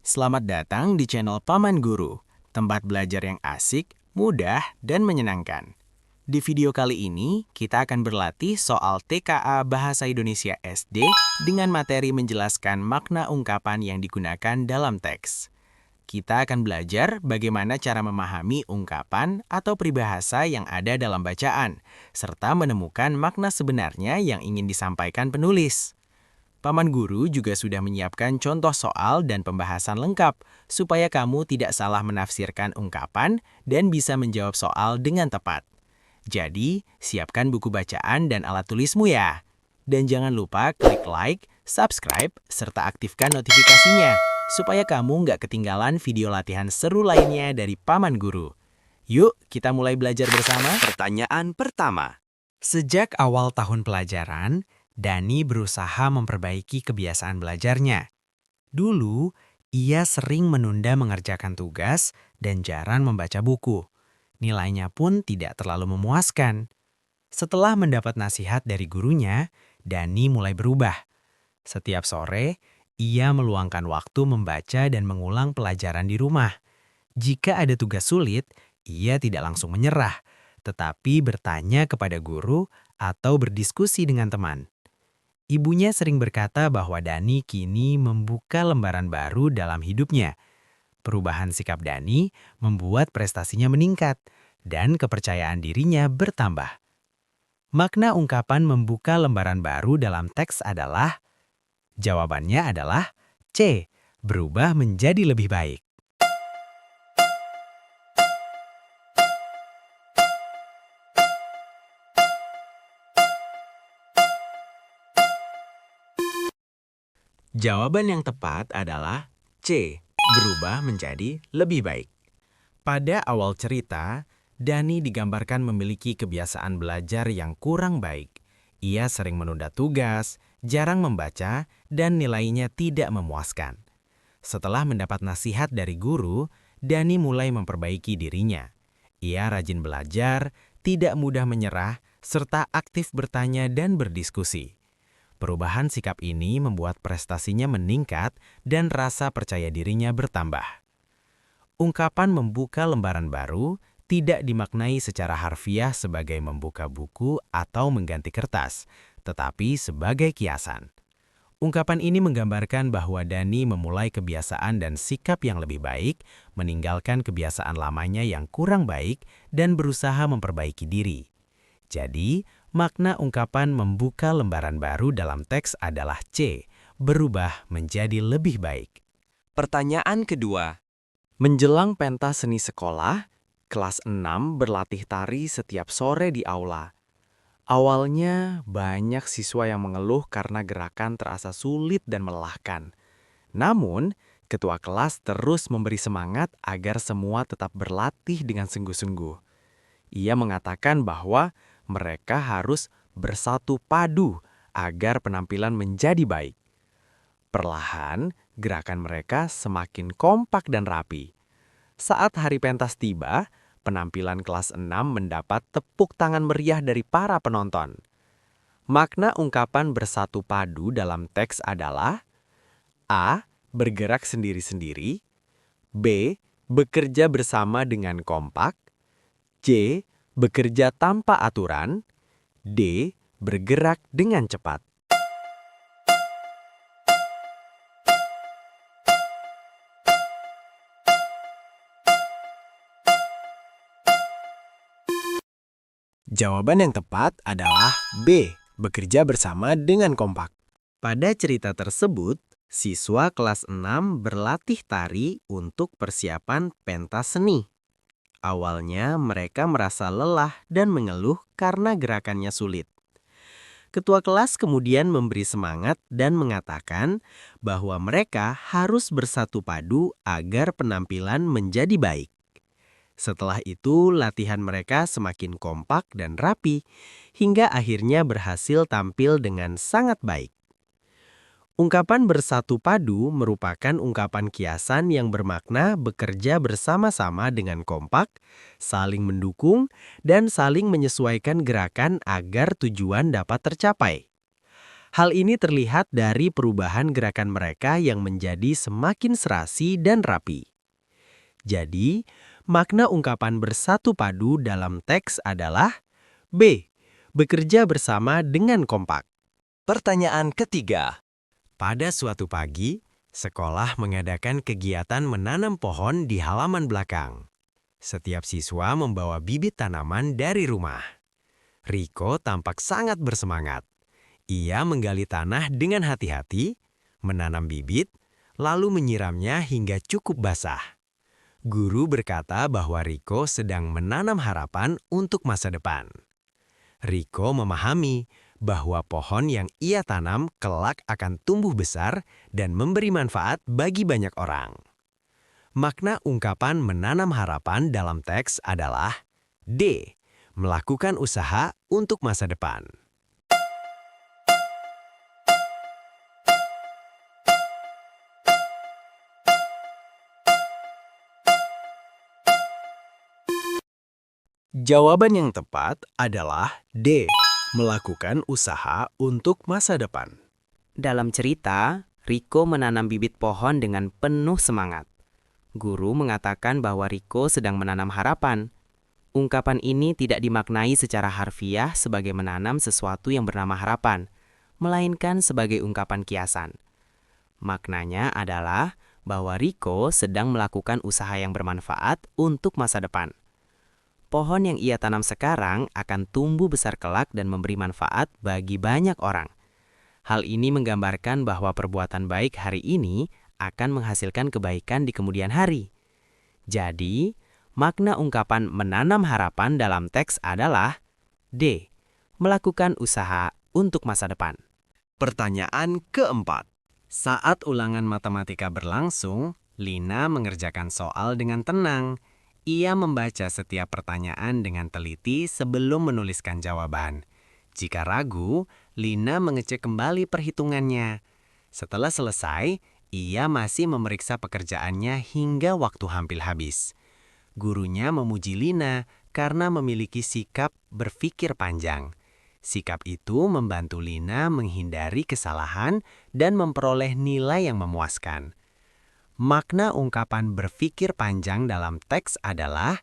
Selamat datang di channel Paman Guru, tempat belajar yang asik, mudah, dan menyenangkan. Di video kali ini, kita akan berlatih soal TKA Bahasa Indonesia SD dengan materi menjelaskan makna ungkapan yang digunakan dalam teks. Kita akan belajar bagaimana cara memahami ungkapan atau peribahasa yang ada dalam bacaan, serta menemukan makna sebenarnya yang ingin disampaikan penulis. Paman Guru juga sudah menyiapkan contoh soal dan pembahasan lengkap, supaya kamu tidak salah menafsirkan ungkapan dan bisa menjawab soal dengan tepat. Jadi, siapkan buku bacaan dan alat tulismu ya. Dan jangan lupa klik like, subscribe, serta aktifkan notifikasinya, supaya kamu nggak ketinggalan video latihan seru lainnya dari Paman Guru. Yuk, kita mulai belajar bersama. Pertanyaan pertama. Sejak awal tahun pelajaran, Dani berusaha memperbaiki kebiasaan belajarnya. Dulu, ia sering menunda mengerjakan tugas dan jarang membaca buku. Nilainya pun tidak terlalu memuaskan. Setelah mendapat nasihat dari gurunya, Dani mulai berubah. Setiap sore, ia meluangkan waktu membaca dan mengulang pelajaran di rumah. Jika ada tugas sulit, ia tidak langsung menyerah, tetapi bertanya kepada guru atau berdiskusi dengan teman. Ibunya sering berkata bahwa Dani kini membuka lembaran baru dalam hidupnya. Perubahan sikap Dani membuat prestasinya meningkat dan kepercayaan dirinya bertambah. Makna ungkapan membuka lembaran baru dalam teks adalah, jawabannya adalah C, berubah menjadi lebih baik. Jawaban yang tepat adalah C, berubah menjadi lebih baik. Pada awal cerita, Dani digambarkan memiliki kebiasaan belajar yang kurang baik. Ia sering menunda tugas, jarang membaca, dan nilainya tidak memuaskan. Setelah mendapat nasihat dari guru, Dani mulai memperbaiki dirinya. Ia rajin belajar, tidak mudah menyerah, serta aktif bertanya dan berdiskusi. Perubahan sikap ini membuat prestasinya meningkat dan rasa percaya dirinya bertambah. Ungkapan membuka lembaran baru tidak dimaknai secara harfiah sebagai membuka buku atau mengganti kertas, tetapi sebagai kiasan. Ungkapan ini menggambarkan bahwa Dani memulai kebiasaan dan sikap yang lebih baik, meninggalkan kebiasaan lamanya yang kurang baik, dan berusaha memperbaiki diri. Jadi, makna ungkapan membuka lembaran baru dalam teks adalah C, berubah menjadi lebih baik. Pertanyaan kedua. Menjelang pentas seni sekolah, kelas 6 berlatih tari setiap sore di aula. Awalnya, banyak siswa yang mengeluh karena gerakan terasa sulit dan melelahkan. Namun, ketua kelas terus memberi semangat agar semua tetap berlatih dengan sungguh-sungguh. Ia mengatakan bahwa mereka harus bersatu padu agar penampilan menjadi baik. Perlahan, gerakan mereka semakin kompak dan rapi. Saat hari pentas tiba, penampilan kelas 6 mendapat tepuk tangan meriah dari para penonton. Makna ungkapan bersatu padu dalam teks adalah A, bergerak sendiri-sendiri, B, bekerja bersama dengan kompak, C, bekerja tanpa aturan, D, bergerak dengan cepat. Jawaban yang tepat adalah B, bekerja bersama dengan kompak. Pada cerita tersebut, siswa kelas 6 berlatih tari untuk persiapan pentas seni. Awalnya mereka merasa lelah dan mengeluh karena gerakannya sulit. Ketua kelas kemudian memberi semangat dan mengatakan bahwa mereka harus bersatu padu agar penampilan menjadi baik. Setelah itu, latihan mereka semakin kompak dan rapi, hingga akhirnya berhasil tampil dengan sangat baik. Ungkapan bersatu padu merupakan ungkapan kiasan yang bermakna bekerja bersama-sama dengan kompak, saling mendukung, dan saling menyesuaikan gerakan agar tujuan dapat tercapai. Hal ini terlihat dari perubahan gerakan mereka yang menjadi semakin serasi dan rapi. Jadi, makna ungkapan bersatu padu dalam teks adalah B. Bekerja bersama dengan kompak. Pertanyaan ketiga. Pada suatu pagi, sekolah mengadakan kegiatan menanam pohon di halaman belakang. Setiap siswa membawa bibit tanaman dari rumah. Riko tampak sangat bersemangat. Ia menggali tanah dengan hati-hati, menanam bibit, lalu menyiramnya hingga cukup basah. Guru berkata bahwa Riko sedang menanam harapan untuk masa depan. Riko memahami bahwa pohon yang ia tanam kelak akan tumbuh besar dan memberi manfaat bagi banyak orang. Makna ungkapan menanam harapan dalam teks adalah D. Melakukan usaha untuk masa depan. Jawaban yang tepat adalah D. Melakukan usaha untuk masa depan. Dalam cerita, Riko menanam bibit pohon dengan penuh semangat. Guru mengatakan bahwa Riko sedang menanam harapan. Ungkapan ini tidak dimaknai secara harfiah sebagai menanam sesuatu yang bernama harapan, melainkan sebagai ungkapan kiasan. Maknanya adalah bahwa Riko sedang melakukan usaha yang bermanfaat untuk masa depan. Pohon yang ia tanam sekarang akan tumbuh besar kelak dan memberi manfaat bagi banyak orang. Hal ini menggambarkan bahwa perbuatan baik hari ini akan menghasilkan kebaikan di kemudian hari. Jadi, makna ungkapan menanam harapan dalam teks adalah D. Melakukan usaha untuk masa depan. Pertanyaan keempat. Saat ulangan matematika berlangsung, Lina mengerjakan soal dengan tenang. Ia membaca setiap pertanyaan dengan teliti sebelum menuliskan jawaban. Jika ragu, Lina mengecek kembali perhitungannya. Setelah selesai, ia masih memeriksa pekerjaannya hingga waktu hampir habis. Gurunya memuji Lina karena memiliki sikap berpikir panjang. Sikap itu membantu Lina menghindari kesalahan dan memperoleh nilai yang memuaskan. Makna ungkapan berpikir panjang dalam teks adalah,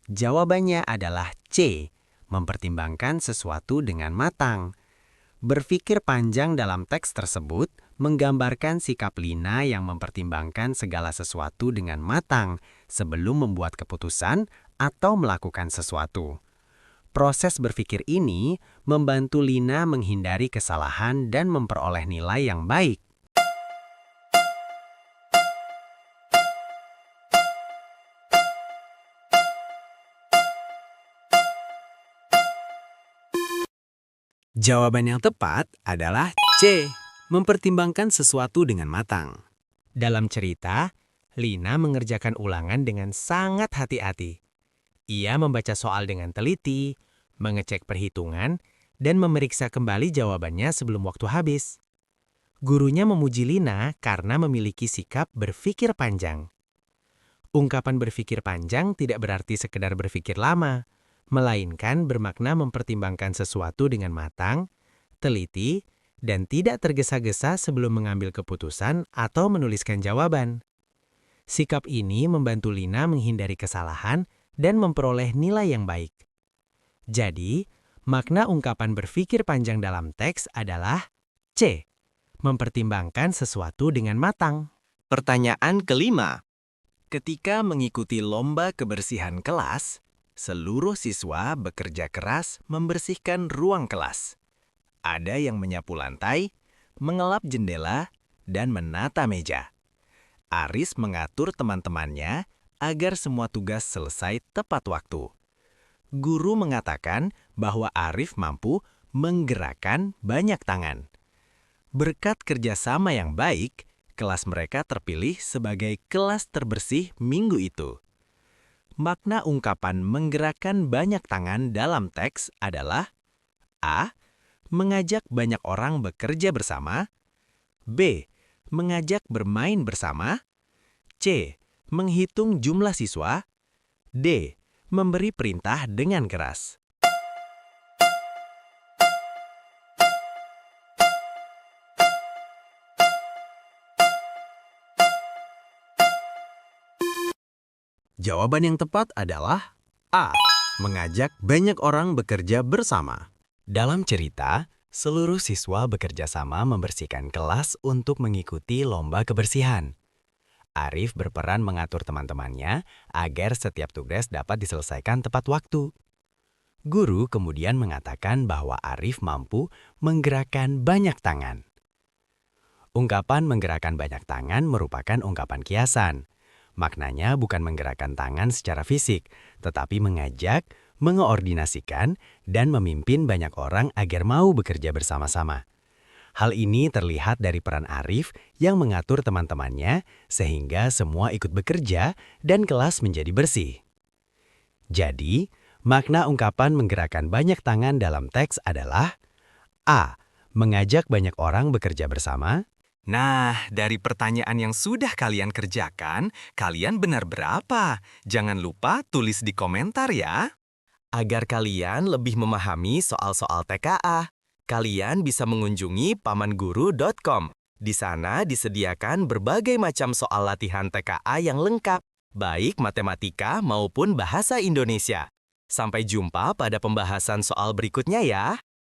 jawabannya adalah C. Mempertimbangkan sesuatu dengan matang. Berpikir panjang dalam teks tersebut menggambarkan sikap Lina yang mempertimbangkan segala sesuatu dengan matang sebelum membuat keputusan atau melakukan sesuatu. Proses berpikir ini membantu Lina menghindari kesalahan dan memperoleh nilai yang baik. Jawaban yang tepat adalah C. Mempertimbangkan sesuatu dengan matang. Dalam cerita, Lina mengerjakan ulangan dengan sangat hati-hati. Ia membaca soal dengan teliti, mengecek perhitungan, dan memeriksa kembali jawabannya sebelum waktu habis. Gurunya memuji Lina karena memiliki sikap berpikir panjang. Ungkapan berpikir panjang tidak berarti sekedar berpikir lama, melainkan bermakna mempertimbangkan sesuatu dengan matang, teliti, dan tidak tergesa-gesa sebelum mengambil keputusan atau menuliskan jawaban. Sikap ini membantu Lina menghindari kesalahan dan memperoleh nilai yang baik. Jadi, makna ungkapan berpikir panjang dalam teks adalah C. Mempertimbangkan sesuatu dengan matang. Pertanyaan kelima. Ketika mengikuti lomba kebersihan kelas, seluruh siswa bekerja keras membersihkan ruang kelas. Ada yang menyapu lantai, mengelap jendela, dan menata meja. Aris mengatur teman-temannya agar semua tugas selesai tepat waktu. Guru mengatakan bahwa Arif mampu menggerakkan banyak tangan. Berkat kerjasama yang baik, kelas mereka terpilih sebagai kelas terbersih minggu itu. Makna ungkapan menggerakkan banyak tangan dalam teks adalah A. Mengajak banyak orang bekerja bersama. B. Mengajak bermain bersama. C. Menghitung jumlah siswa. D. Memberi perintah dengan keras. Jawaban yang tepat adalah A. Mengajak banyak orang bekerja bersama. Dalam cerita, seluruh siswa bekerja sama membersihkan kelas untuk mengikuti lomba kebersihan. Arif berperan mengatur teman-temannya agar setiap tugas dapat diselesaikan tepat waktu. Guru kemudian mengatakan bahwa Arif mampu menggerakkan banyak tangan. Ungkapan menggerakkan banyak tangan merupakan ungkapan kiasan. Maknanya bukan menggerakkan tangan secara fisik, tetapi mengajak, mengoordinasikan, dan memimpin banyak orang agar mau bekerja bersama-sama. Hal ini terlihat dari peran Arif yang mengatur teman-temannya sehingga semua ikut bekerja dan kelas menjadi bersih. Jadi, makna ungkapan menggerakkan banyak tangan dalam teks adalah A. Mengajak banyak orang bekerja bersama. Nah, dari pertanyaan yang sudah kalian kerjakan, kalian benar berapa? Jangan lupa tulis di komentar ya. Agar kalian lebih memahami soal-soal TKA, kalian bisa mengunjungi pamanguru.com. Di sana disediakan berbagai macam soal latihan TKA yang lengkap, baik matematika maupun bahasa Indonesia. Sampai jumpa pada pembahasan soal berikutnya ya.